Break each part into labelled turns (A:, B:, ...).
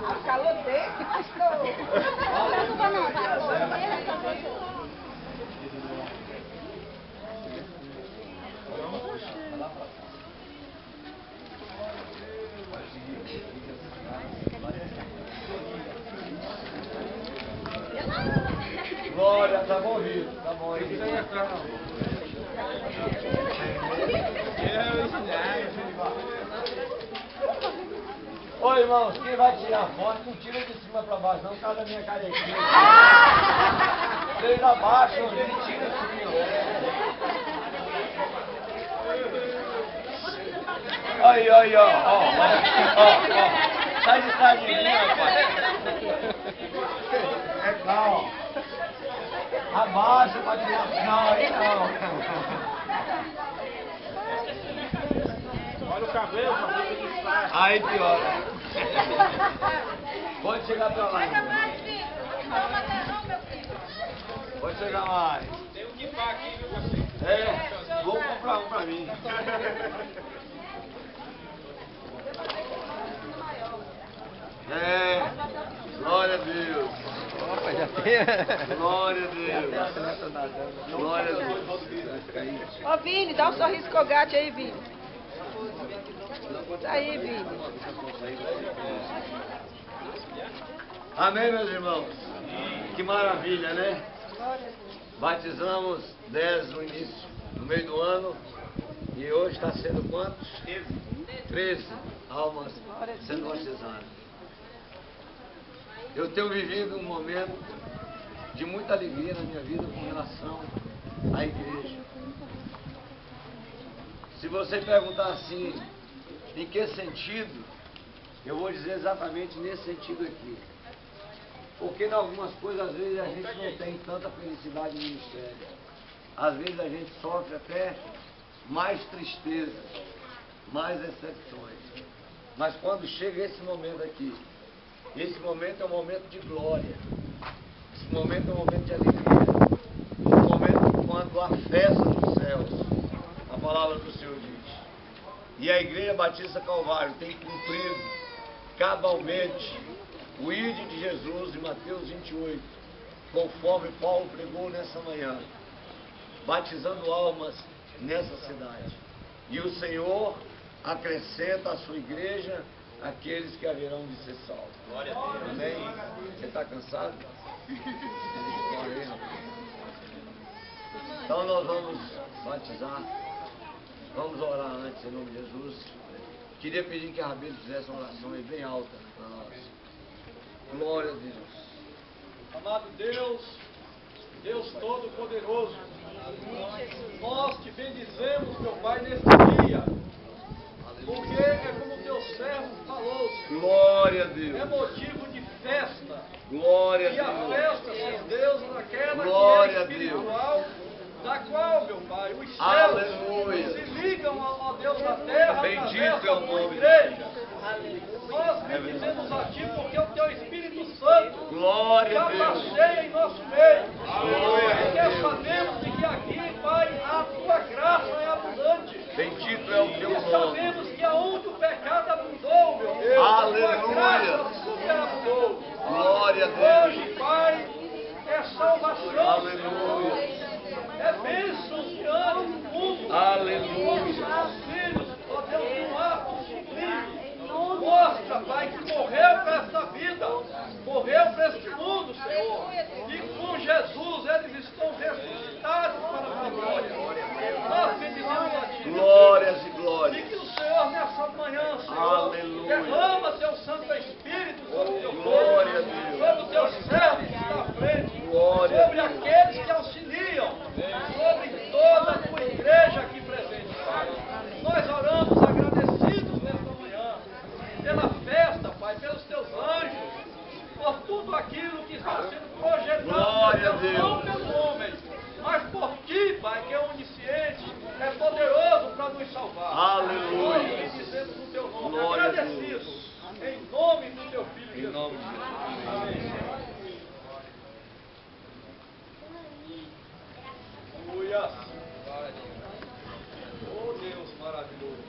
A: O calor dele, pastor.
B: Não preocupa não, pastor. Ele é só você.
C: Glória, tá bom, Vitor, tá bom. Isso aí é claro. Ô irmãos, quem vai tirar foto, não tira de cima pra baixo, não, por causa da minha carequinha. Vocês abaixam, gente, tira assim, ó. Aí, aí, ó, ó. Sai de trás de mim, rapaz. É calma. Abaixa pra tirar. Não, aí não.
D: Olha o cabelo,
C: Aí piora. Pode chegar pra lá. Pode chegar mais.
D: Tem um kipá aqui, viu, você?
C: É, vou comprar um pra mim. É, glória a Deus.
E: Opa, já tem.
C: Glória a Deus. Glória a Deus.
A: Ô, Vini, dá um sorriso Colgate aí, Vini. Aí, Vini.
C: Amém, meus irmãos? Que maravilha, né? Batizamos 10 no início, no meio do ano. E hoje está sendo quantos? 13 almas sendo batizadas. Eu tenho vivido um momento de muita alegria na minha vida com relação à igreja. Se você perguntar assim, em que sentido, eu vou dizer exatamente nesse sentido aqui. Porque em algumas coisas, às vezes, a gente não tem tanta felicidade no ministério. Às vezes a gente sofre até mais tristeza, mais decepções. Mas quando chega esse momento aqui, esse momento é um momento de glória. Esse momento é um momento de alegria. Um momento quando há festa nos céus. A palavra do Senhor diz. E a Igreja Batista Calvário tem cumprido cabalmente o ide de Jesus em Mateus 28, conforme Paulo pregou nessa manhã, batizando almas nessa cidade. E o Senhor acrescenta à sua igreja aqueles que haverão de ser salvos. Glória a Deus. Amém? Você está cansado? Então nós vamos batizar. Vamos orar antes em nome de Jesus. Queria pedir que a Rabino fizesse uma oração aí bem alta para nós. Glória a Deus.
D: Amado Deus, Deus Todo-Poderoso, nós te bendizemos, meu Pai, neste dia. Porque é como teu servo falou, Senhor.
C: Glória a Deus.
D: É motivo de festa.
C: Glória a
D: E a
C: Deus.
D: festa, Senhor Deus, naquela
C: Glória
D: que
C: a
D: é
C: Deus.
D: espiritual, da qual, meu Pai, os céus
C: Aleluia.
D: se ligam ao Deus da terra,
C: Bendito
D: através
C: é
D: da
C: o
D: tua
C: nome de
D: igreja. Nós bendizemos a Ti porque o Teu Espírito Santo
C: Glória
D: já
C: a Deus.
D: passeia em nosso meio.
C: Glória a
D: Porque
C: Deus.
D: sabemos de que aqui, Pai, a Tua graça é abundante.
C: Bendito é o
D: E
C: teu nome.
D: sabemos que aonde o pecado abundou, meu Deus,
C: Aleluia.
D: a Tua graça superabundou.
C: Glória a Deus.
D: Hoje, Pai, é salvação,
C: Aleluia.
D: Senhor. É bênçãos que andam no mundo.
C: Aleluia.
D: Nossos filhos, ó Deus, um ato sublime. Mostra, Pai, que morreu para esta vida, morreu para este mundo, Senhor. E com Jesus eles estão ressuscitados para a tua glória. Nós bendizemos a Ti.
C: Glórias e
D: E
C: glórias.
D: que o Senhor nessa manhã, Senhor,
C: Aleluia.
D: derrama Teu Santo Espírito sobre o Teu
C: Glória a
D: povo,
C: Deus.
D: sobre o Teu servo que está à frente,
C: Glória a
D: sobre
C: Deus.
D: aqueles que auxiliam, sobre toda a Tua igreja aqui presente, Pai. Nós oramos agradecidos nesta manhã, pela festa, Pai, pelos Teus anjos, por tudo aquilo que está sendo projetado,
C: Glória a
D: meu Deus, não
C: Deus.
D: pelo homem, mas por Ti, Pai, que é onisciente, é poderoso para nos salvar.
C: Aleluia.
D: Nós bendizemos o Teu nome,
C: Glória a
D: agradecidos, em nome do Teu Filho
C: Em
D: Jesus.
C: nome de Jesus.
D: Amém. Aleluia. Oh Deus maravilhoso.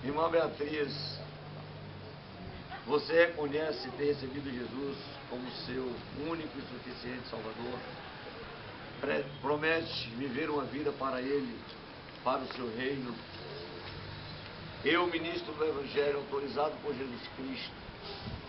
C: Irmã Beatriz, você reconhece ter recebido Jesus como seu único e suficiente Salvador? Promete viver uma vida para Ele, para o seu reino? Eu, ministro do Evangelho, autorizado por Jesus Cristo,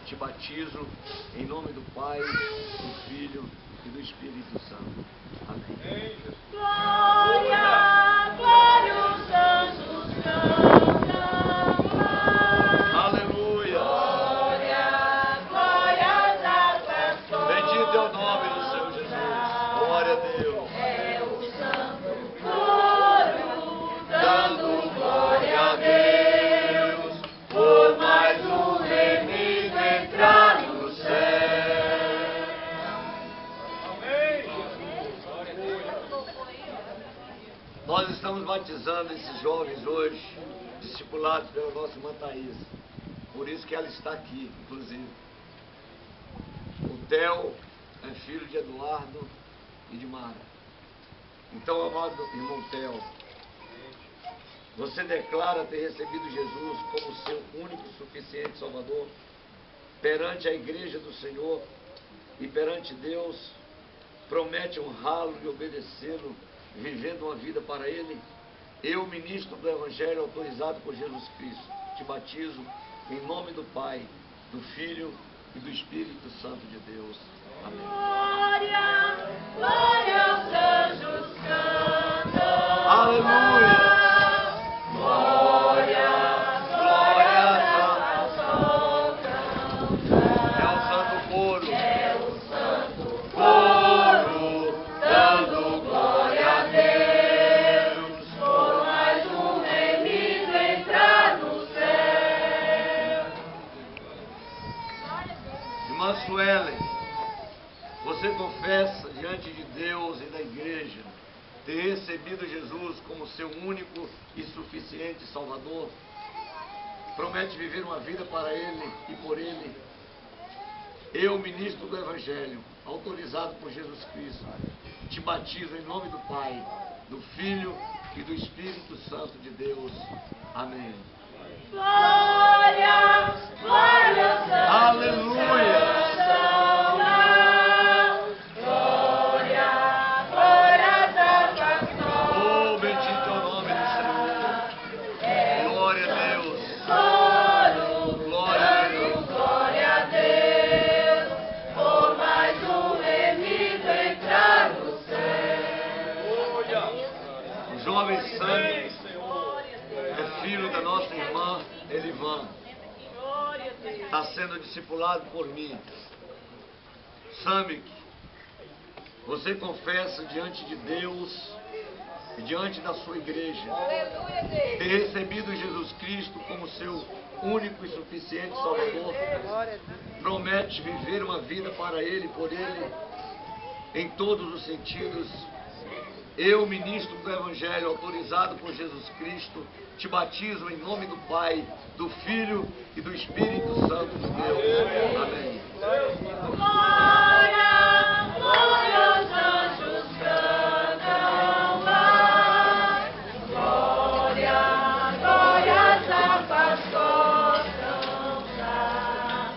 C: te batizo em nome do Pai, do Filho e do Espírito Santo. Amém.
B: Glória, glória, os anjos cantam lá.
C: Aleluia.
B: Glória, glória das pessoas.
C: Bendito é o nome do Senhor Jesus. Glória a Deus.
B: É o santo coro dando glória a Deus por mais um remido entrar no céu.
C: Nós estamos batizando esses jovens hoje, discipulados pela nossa irmã Thaís. Por isso que ela está aqui, inclusive. O Theo é filho de Eduardo e de Mara. Então, amado irmão Theo, você declara ter recebido Jesus como seu único e suficiente Salvador perante a igreja do Senhor e perante Deus, promete honrá-lo e obedecê-lo, vivendo uma vida para Ele? Eu, ministro do Evangelho, autorizado por Jesus Cristo, te batizo em nome do Pai, do Filho e do Espírito Santo de Deus. Amém.
B: Glória, glória aos anjos cantam.
C: Aleluia!
B: Glória, glória
C: Glória
B: ao
C: é o santo coro.
B: É o santo coro dando glória a Deus por mais um remido entrar no céu.
C: Irmã Suelen, você confessa diante de Deus e da igreja ter recebido Jesus como seu único e suficiente Salvador? Promete viver uma vida para Ele e por Ele? Eu, ministro do Evangelho, autorizado por Jesus Cristo, te batizo em nome do Pai, do Filho e do Espírito Santo de Deus. Amém.
B: Glória, glória aos anjos
C: Aleluia!
B: cantam lá. Glória, glória às almas.
C: Oh, bendito é o nome do Senhor. Glória a Deus.
B: Coro
C: Glória a Deus.
B: dando glória a Deus por mais um remido entrar no céu.
C: O jovem Sami é filho da nossa irmã Elivan. Está sendo discipulado por mim. Sami, você confessa diante de Deus e diante da sua igreja
A: Aleluia, Deus.
C: ter recebido Jesus Cristo como seu único e suficiente Salvador?
A: Glória a Deus.
C: Promete viver uma vida para Ele e por Ele em todos os sentidos? Eu, ministro do Evangelho, autorizado por Jesus Cristo, te batizo em nome do Pai, do Filho e do Espírito Santo de Deus. Amém.
B: Glória, glória aos anjos cantam lá. Glória, glória às harpas tocam já.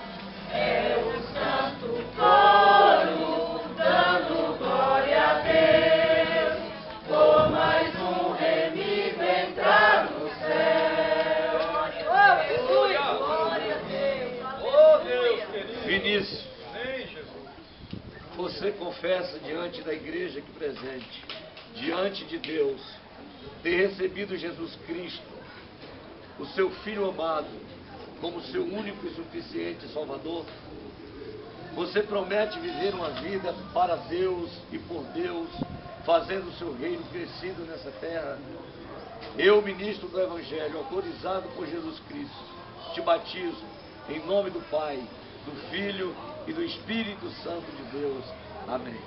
B: É o santo coro dando glória a Deus por mais um remido entrar no céu.
A: Aleluia.
B: Glória a Deus.
D: Oh Deus querido.
C: Vinícius,
D: Amém, Jesus.
C: você confessa diante da igreja aqui presente, diante de Deus, ter recebido Jesus Cristo, o seu Filho amado, como seu único e suficiente Salvador? Você promete viver uma vida para Deus e por Deus, fazendo o seu reino crescido nessa terra? Eu, ministro do Evangelho, autorizado por Jesus Cristo, te batizo em nome do Pai, do Filho e do Espírito Santo de Deus. Amém.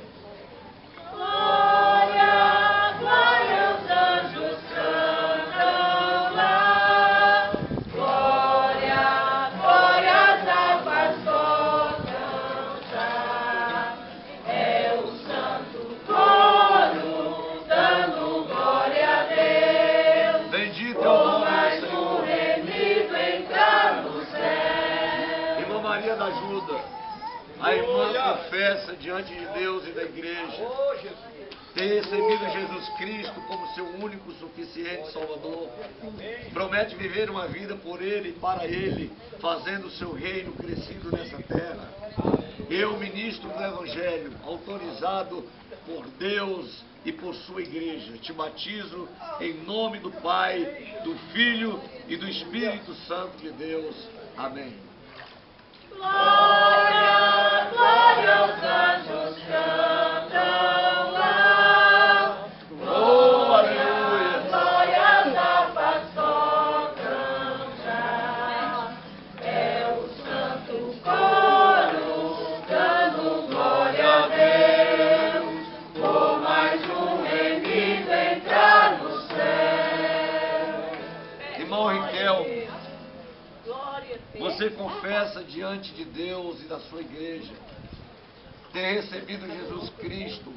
B: Glória, glória aos anjos cantam lá. Glória, glória às harpas tocam já. É o santo coro dando glória a Deus
C: Bendito é o
B: por
C: nome
B: mais
C: do
B: um
C: Senhor.
B: remido
C: ajuda. A irmã confessa diante de Deus e da igreja ter recebido Jesus Cristo como seu único e suficiente Salvador. Promete viver uma vida por Ele e para Ele, fazendo o seu reino crescido nessa terra. Eu, ministro do Evangelho, autorizado por Deus e por sua igreja, te batizo em nome do Pai, do Filho e do Espírito Santo de Deus. Amém.
A: Glória, glória, os anjos cantam lá.
C: Oh, aleluia.
A: Glórias almas tocam já. É o santo coro dando glória a Deus. Por mais um remido entrar no céu.
C: Irmão Riquelme, você confessa diante de Deus e da sua igreja ter recebido Jesus Cristo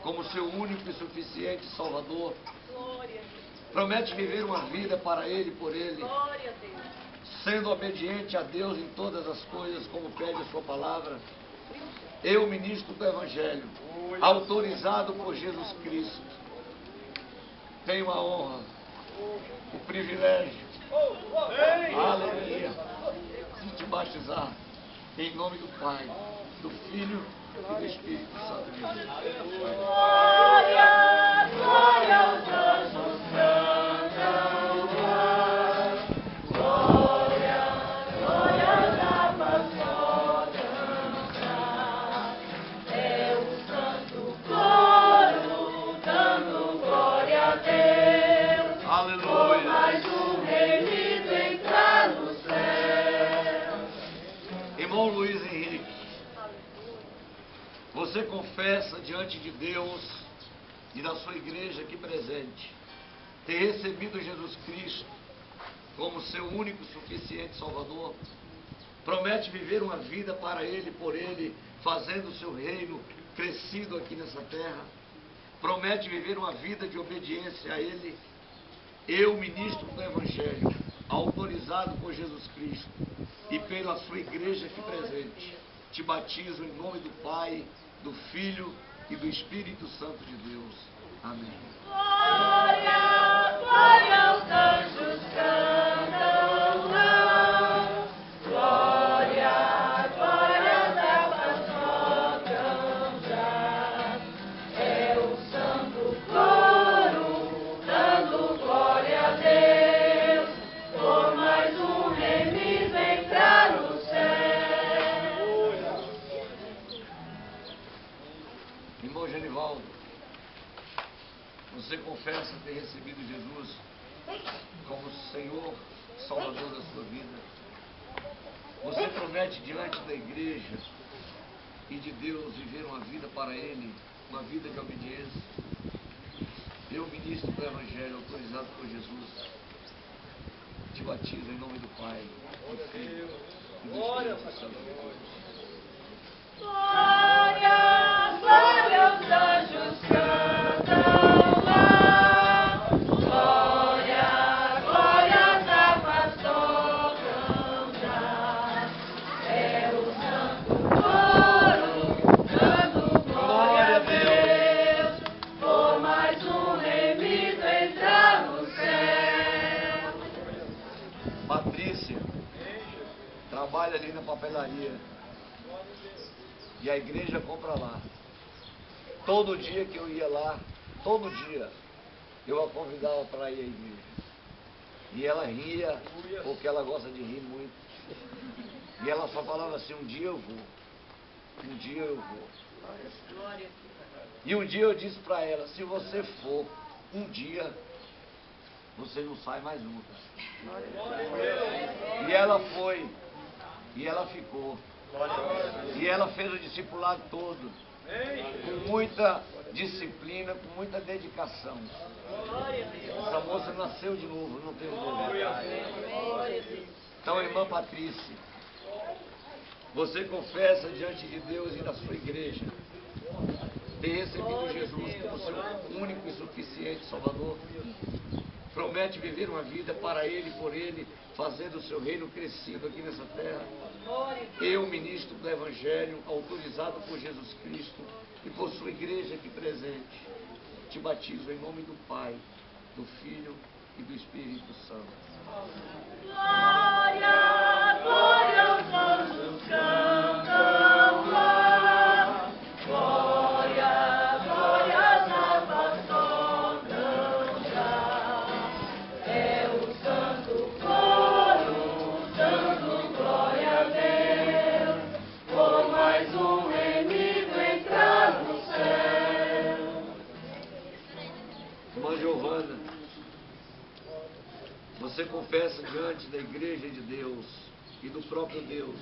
C: como seu único e suficiente Salvador. Promete viver uma vida para Ele e por Ele, sendo obediente a Deus em todas as coisas, como pede a sua palavra. Eu, ministro do Evangelho, autorizado por Jesus Cristo, tenho a honra, o privilégio, a alegria de te batizar em nome do Pai, do Filho e do Espírito Santo de Deus.
A: Glória, glória, os anjos cantam lá. Glória, glória, as almas tocam já. É o santo coro dando glória a Deus.
C: Aleluia.
A: Mais um remido entrar no céu.
C: Irmão Luiz Henrique, você confessa diante de Deus e da sua igreja aqui presente ter recebido Jesus Cristo como seu único e suficiente Salvador. Promete viver uma vida para Ele e por Ele, fazendo o seu reino crescido aqui nessa terra. Promete viver uma vida de obediência a Ele. Eu, ministro do Evangelho, autorizado por Jesus Cristo e pela sua igreja aqui presente, te batizo em nome do Pai, do Filho e do Espírito Santo de Deus. Amém.
A: Glória, glória, os anjos cantam lá. Glória, glória, as almas tocam já. É o santo coro dando glória a Deus. Por mais um remido entrar no céu.
C: Irmão Genivaldo, você confessa ter recebido Jesus como Senhor, Salvador da sua vida. Você promete diante da igreja e de Deus viver uma vida para Ele, uma vida de obediência. Eu, ministro do Evangelho, autorizado por Jesus, te batizo em nome do Pai, do Filho e do Espírito Santo de Deus.
A: Glória, glória, os anjos cantam lá. Glória, glória, as almas tocam já. É o santo coro dando glória a Deus. Por mais um remido entrar no céu.
C: Patrícia trabalha ali na papelaria e a igreja compra lá. Todo dia que eu ia lá, todo dia, eu a convidava para ir à igreja. E ela ria, porque ela gosta de rir muito. E ela só falava assim: um dia eu vou, um dia eu vou. E um dia eu disse para ela: se você for um dia, você não sai mais nunca. E ela foi, e ela ficou. E ela fez o discipulado todo, com muita disciplina, com muita dedicação. Essa moça nasceu de novo, não tenho dúvida. Então, irmã Patrícia, você confessa diante de Deus e da sua igreja ter recebido Jesus como seu único e suficiente Salvador. Promete viver uma vida para Ele e por Ele, fazendo o seu reino crescido aqui nessa terra. Eu, ministro do Evangelho, autorizado por Jesus Cristo e por sua igreja aqui presente, te batizo em nome do Pai, do Filho e do Espírito Santo.
A: Glória, glória, os anjos cantam lá. Glória, glória, as almas tocam já. É o santo coro dando glória a Deus, por mais um remido entrar no céu.
C: Irmã Giovana, você confessa diante da igreja de Deus e do próprio Deus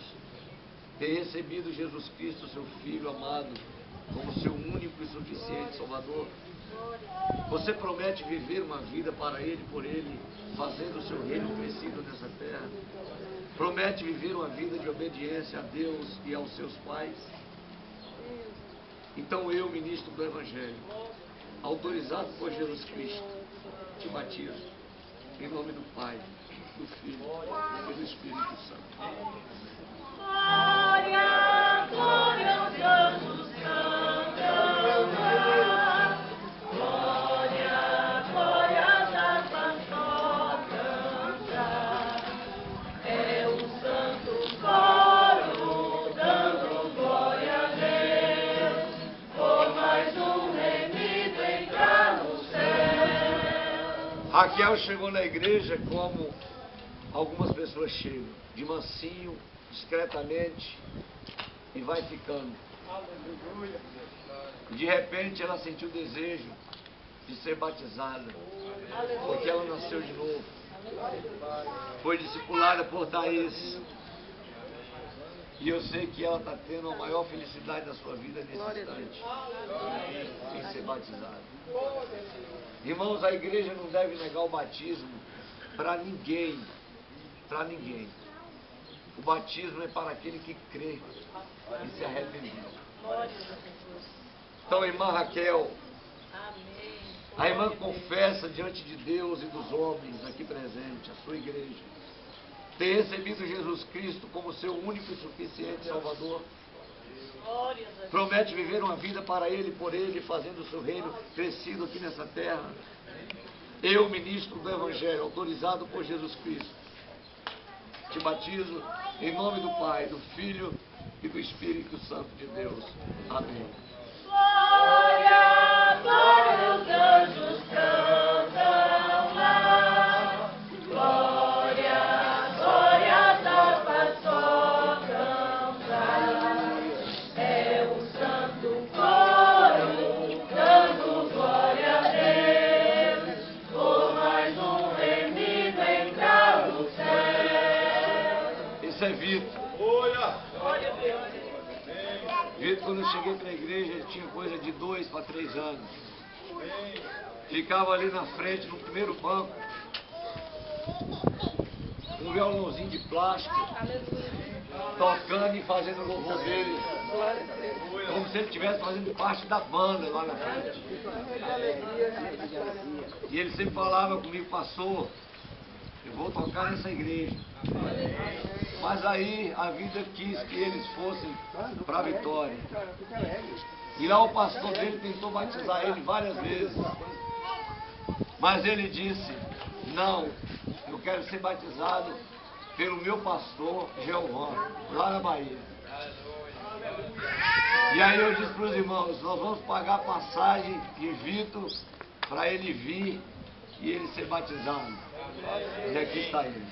C: ter recebido Jesus Cristo, seu Filho amado, como seu único e suficiente Salvador? Você promete viver uma vida para Ele, por Ele, fazendo o seu reino crescido nessa terra? Promete viver uma vida de obediência a Deus e aos seus pais? Então eu, ministro do Evangelho, autorizado por Jesus Cristo, te batizo em nome do Pai, do Filho e do Espírito Santo.
A: Glória, glória, os anjos cantam lá. Glória, glória, as almas tocam já. É o santo coro dando glória a Deus, por mais um remido entrar no céu.
C: Raquel chegou na igreja como algumas pessoas chegam, de mansinho, discretamente, e vai ficando. De repente ela sentiu o desejo de ser batizada, porque ela nasceu de novo. Foi discipulada por Thaís. E eu sei que ela está tendo a maior felicidade da sua vida nesse instante, em ser batizada. Irmãos, a igreja não deve negar o batismo para ninguém. Para ninguém. O batismo é para aquele que crê e se arrependeu. Então, irmã Raquel, a irmã confessa diante de Deus e dos homens aqui presentes, a sua igreja, ter recebido Jesus Cristo como seu único e suficiente Salvador. Promete viver uma vida para Ele, por Ele, fazendo o seu reino crescido aqui nessa terra. Eu, ministro do Evangelho, autorizado por Jesus Cristo, te batizo em nome do Pai, do Filho e do Espírito Santo de Deus. Amém.
A: Glória, glória, os anjos cantam lá. Glória, glória, as almas tocam já. É o santo coro dando glória a Deus, por mais um remido entrar no céu.
C: Esse é Vitor.
A: Glória a Deus.
C: Vitor, quando eu cheguei para a igreja, ele tinha coisa de 2 para 3 anos. Ficava ali na frente, no primeiro banco, um violãozinho de plástico, tocando e fazendo o louvor dele, como se ele estivesse fazendo parte da banda lá na frente. E ele sempre falava comigo, pastor, eu vou tocar nessa igreja. Mas aí a vida quis que eles fossem para a Vitória. E lá o pastor dele tentou batizar ele várias vezes. Mas ele disse, não, eu quero ser batizado pelo meu pastor Jeová, lá na Bahia. E aí eu disse para os irmãos, nós vamos pagar a passagem de Vitor para ele vir e ele ser batizado. E aqui está ele.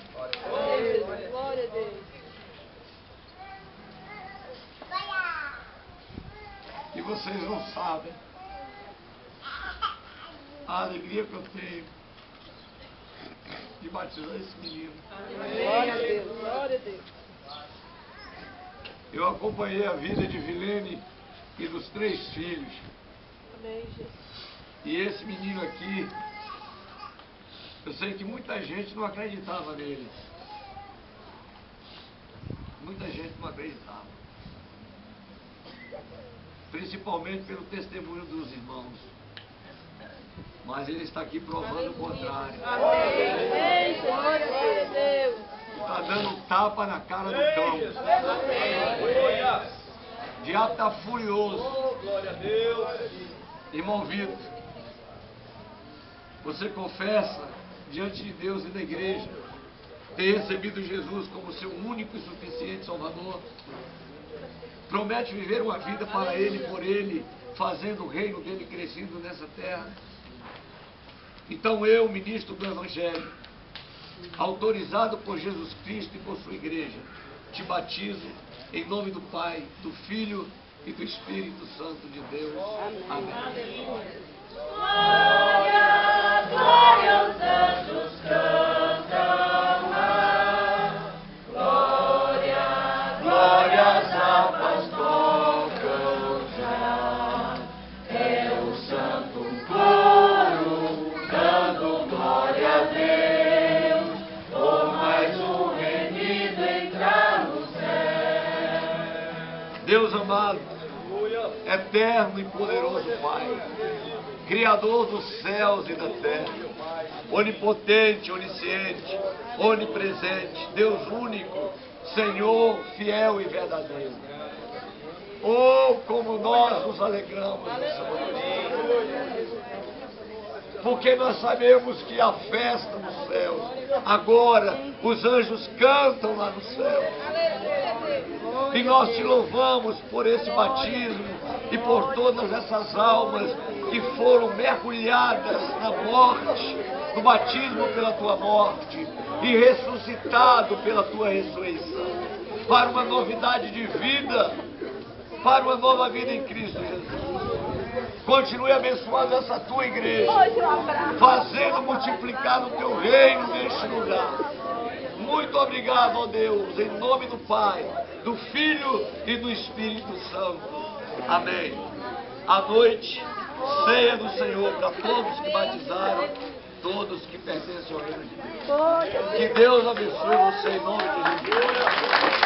B: Glória a Deus.
C: E vocês não sabem a alegria que eu tenho de batizar esse menino.
B: Glória a Deus. Glória a Deus.
C: Eu acompanhei a vida de Vilene e dos 3 filhos.
B: Amém, Jesus.
C: E esse menino aqui, eu sei que muita gente não acreditava nele. Muita gente não acreditava. Principalmente pelo testemunho dos irmãos. Mas ele está aqui provando o contrário.
B: Amém. Glória a Deus.
C: está dando tapa na cara do cão.
D: Aleluia.
C: O diabo está furioso.
D: Oh, glória a Deus.
C: Irmão Vitor, você confessa diante de Deus e da igreja ter recebido Jesus como seu único e suficiente Salvador? Promete viver uma vida para Ele e por Ele, fazendo o reino dele crescido nessa terra? Então eu, ministro do Evangelho, autorizado por Jesus Cristo e por sua igreja, te batizo em nome do Pai, do Filho e do Espírito Santo de Deus. Amém.
A: Glória, glória, os anjos cantam lá. Glória, glória, as harpas tocam já. É o santo coro dando glória a Deus, por mais um remido entrar no céu.
C: Deus amado, eterno e poderoso Pai, Criador dos céus e da terra, onipotente, onisciente, onipresente, Deus único, Senhor fiel e verdadeiro. Oh, como nós nos alegramos nessa manhã, porque nós sabemos que há festa nos céus. Agora os anjos cantam lá no céu. E nós te louvamos por esse batismo e por todas essas almas que foram mergulhadas na morte, no batismo pela tua morte e ressuscitado pela tua ressurreição, para uma novidade de vida, para uma nova vida em Cristo Jesus. Continue abençoando essa tua igreja, fazendo multiplicar o teu reino neste lugar. Muito obrigado, ó Deus, em nome do Pai, do Filho e do Espírito Santo. Amém. À noite, ceia do Senhor para todos que batizaram, todos que pertencem ao reino de Deus. Que Deus abençoe você em nome de Jesus.